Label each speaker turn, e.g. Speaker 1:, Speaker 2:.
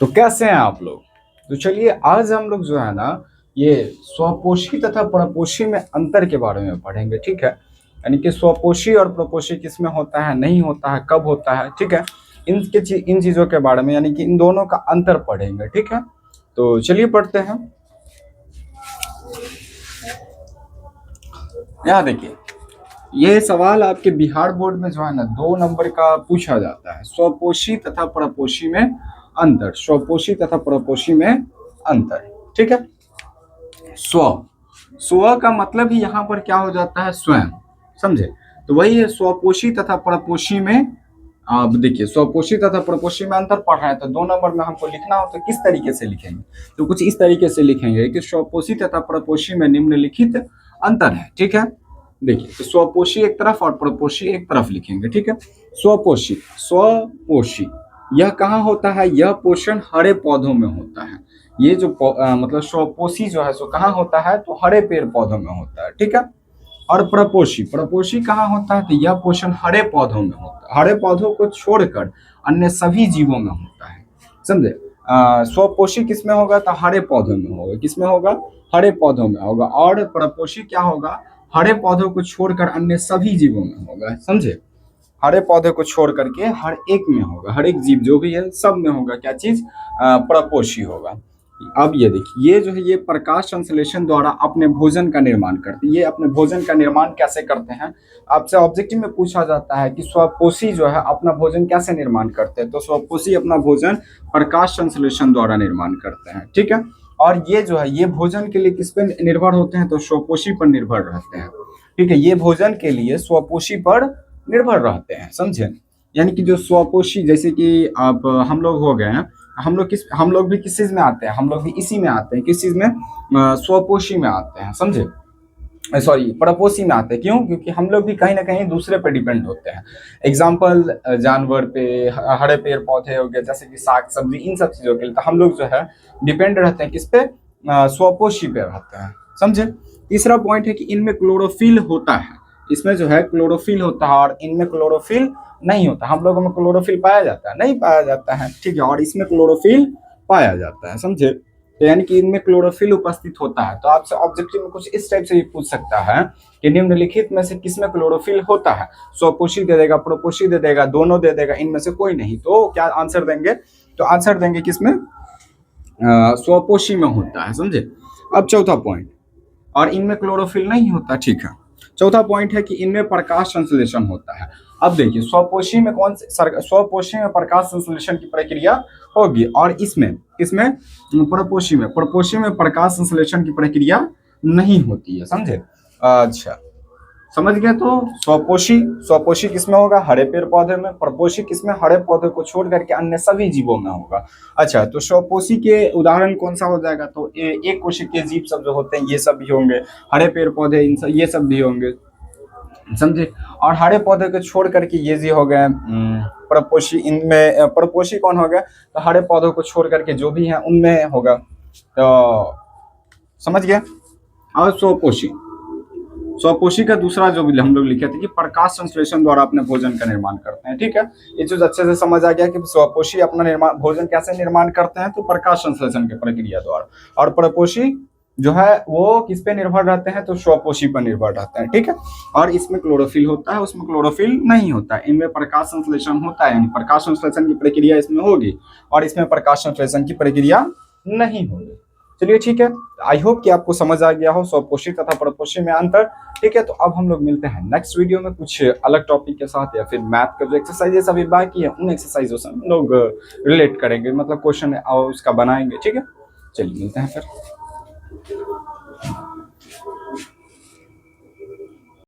Speaker 1: तो कैसे हैं आप लोग? तो चलिए आज हम लोग जो है ना ये स्वपोषी तथा परपोषी में अंतर के बारे में पढ़ेंगे, ठीक है। यानी कि स्वपोषी और प्रपोषी किसमें होता है, नहीं होता है, कब होता है, ठीक है। इन चीजों के बारे में यानी कि इन दोनों का अंतर पढ़ेंगे, ठीक है। तो चलिए पढ़ते हैं। यहाँ देखिए, ये सवाल आपके बिहार बोर्ड में जो है ना 2 नंबर का पूछा जाता है। स्वपोषी तथा परपोषी में अंतर, स्वपोषी तथा परपोषी में अंतर, ठीक है। स्व स्व का मतलब ही यहाँ पर क्या हो जाता है, स्वयं, समझे। तो वही है स्वपोषी तथा परपोषी में। अब देखिए, स्वपोषी तथा परपोषी में अंतर पढ़ रहे हैं तो 2 नंबर में हमको लिखना हो तो किस तरीके से लिखेंगे, तो कुछ इस तरीके से लिखेंगे कि स्वपोषी तथा परपोषी में निम्नलिखित अंतर है, ठीक है। देखिए, तो स्वपोषी एक तरफ और परपोषी एक तरफ लिखेंगे, ठीक है। स्वपोषी, स्वपोषी यह कहाँ होता है, यह पोषण हरे पौधों में होता है। ये जो मतलब स्वपोषी जो है सो कहाँ होता है, तो हरे पेड़ पौधों में होता है, ठीक है। और प्रपोषी, प्रपोषी कहाँ होता है, तो यह पोषण हरे पौधों में होता है, हरे पौधों को छोड़कर अन्य सभी जीवों में होता है, समझे। स्वपोषी किसमें होगा, तो हरे पौधों में होगा, किसमें होगा, हरे पौधों में होगा। और प्रपोषी क्या होगा, हरे पौधों को छोड़कर अन्य सभी जीवों में होगा, समझे। हरे पौधे को छोड़ करके हर एक में होगा, हर एक जीव जो भी है सब में होगा, क्या चीज, प्रपोषी होगा। अब ये देखिए, ये जो है ये प्रकाश संश्लेषण द्वारा अपने भोजन का निर्माण करते हैं। ये अपने भोजन का निर्माण कैसे करते हैं, आपसे ऑब्जेक्टिव में पूछा जाता है कि स्वपोषी जो है अपना भोजन कैसे निर्माण करते हैं, तो स्वपोषी अपना भोजन प्रकाश संश्लेषण द्वारा निर्माण करते हैं, ठीक है। और ये जो है ये भोजन के लिए किस पे निर्भर होते हैं, तो स्वपोषी पर निर्भर रहते हैं, ठीक है। ये भोजन के लिए स्वपोषी पर निर्भर रहते हैं, समझे। यानी कि जो स्वपोषी, जैसे कि आप हम लोग हो गए हैं, हम लोग भी किस चीज में आते हैं, हम लोग भी इसी में आते हैं, किस चीज में, स्वपोषी में आते हैं, समझे। सॉरी, परपोषी में आते हैं। क्यों? क्योंकि हम लोग भी कहीं ना कहीं दूसरे पे डिपेंड होते हैं। एग्जाम्पल, जानवर पे, हरे पेड़ पौधे हो गए, जैसे कि साग सब्जी, इन सब चीजों के लिए तो हम लोग जो है डिपेंड रहते हैं किस पे, स्वपोषी पे रहते हैं, समझे। तीसरा पॉइंट है कि इनमें क्लोरोफिल होता है, इसमें जो है क्लोरोफिल होता है और इनमें क्लोरोफिल नहीं होता। हम लोगों में क्लोरोफिल पाया जाता है, नहीं पाया जाता है, ठीक है। और इसमें क्लोरोफिल पाया जाता है, समझे। तो यानी कि इनमें क्लोरोफिल उपस्थित होता है। तो आपसे ऑब्जेक्टिव में कुछ इस टाइप से भी पूछ सकता है कि निम्नलिखित में से किसमें क्लोरोफिल होता है। स्वपोषी दे देगा, प्रपोषी दे देगा, दोनों दे देगा, इनमें से कोई नहीं, तो क्या आंसर देंगे, तो आंसर देंगे किसमें, स्वपोषी में होता है, समझे। अब चौथा पॉइंट, और इनमें क्लोरोफिल नहीं होता, ठीक है। चौथा पॉइंट है कि इनमें प्रकाश संश्लेषण होता है। अब देखिए, स्वपोषी में स्वपोषी में प्रकाश संश्लेषण की प्रक्रिया होगी, और इसमें इसमें प्रपोषी में प्रकाश संश्लेषण की प्रक्रिया नहीं होती है, समझे। अच्छा, समझ गए। तो स्वपोषी, स्वपोषी किसमें होगा, हरे पेड़ पौधे में। प्रपोषी किसमें, हरे पौधे को छोड़ करके अन्य सभी जीवों में होगा। अच्छा, तो स्वपोषी के उदाहरण कौन सा हो जाएगा, तो एक कोशिकीय जीव सब जो होते हैं ये सब भी होंगे, हरे पेड़ पौधे ये सब भी होंगे, समझे। और हरे पौधे को छोड़ करके ये जी हो गए प्रपोषी। इनमें प्रपोषी कौन हो गया, तो हरे पौधों को छोड़ करके जो भी है उनमें होगा, तो समझ गया। और स्वपोषी, स्वपोषी का दूसरा जो भी हम लोग लिखे थे कि प्रकाश संश्लेषण द्वारा अपने भोजन का निर्माण करते हैं, ठीक है। ये चीज अच्छे से समझ आ गया कि स्वपोषी अपना निर्माण भोजन कैसे निर्माण करते हैं, तो प्रकाश संश्लेषण की प्रक्रिया द्वारा। और प्रपोषी जो है वो किस पे निर्भर रहते हैं, तो स्वपोषी पर निर्भर रहते हैं, ठीक है। और इसमें क्लोरोफिल होता है, उसमें क्लोरोफिल नहीं होता है। इनमें प्रकाश संश्लेषण होता है, यानी प्रकाश संश्लेषण की प्रक्रिया इसमें होगी, और इसमें प्रकाश संश्लेषण की प्रक्रिया नहीं होगी। चलिए ठीक है, आई होप कि आपको समझ आ गया हो स्वपोषी तथा परपोषी में अंतर, ठीक है। तो अब हम लोग मिलते हैं नेक्स्ट वीडियो में कुछ अलग टॉपिक के साथ, या फिर मैथ का जो एक्सरसाइजेस अभी बाकी है उन एक्सरसाइजों से हम लोग रिलेट करेंगे, मतलब क्वेश्चन उसका बनाएंगे, ठीक है। चलिए मिलते हैं फिर।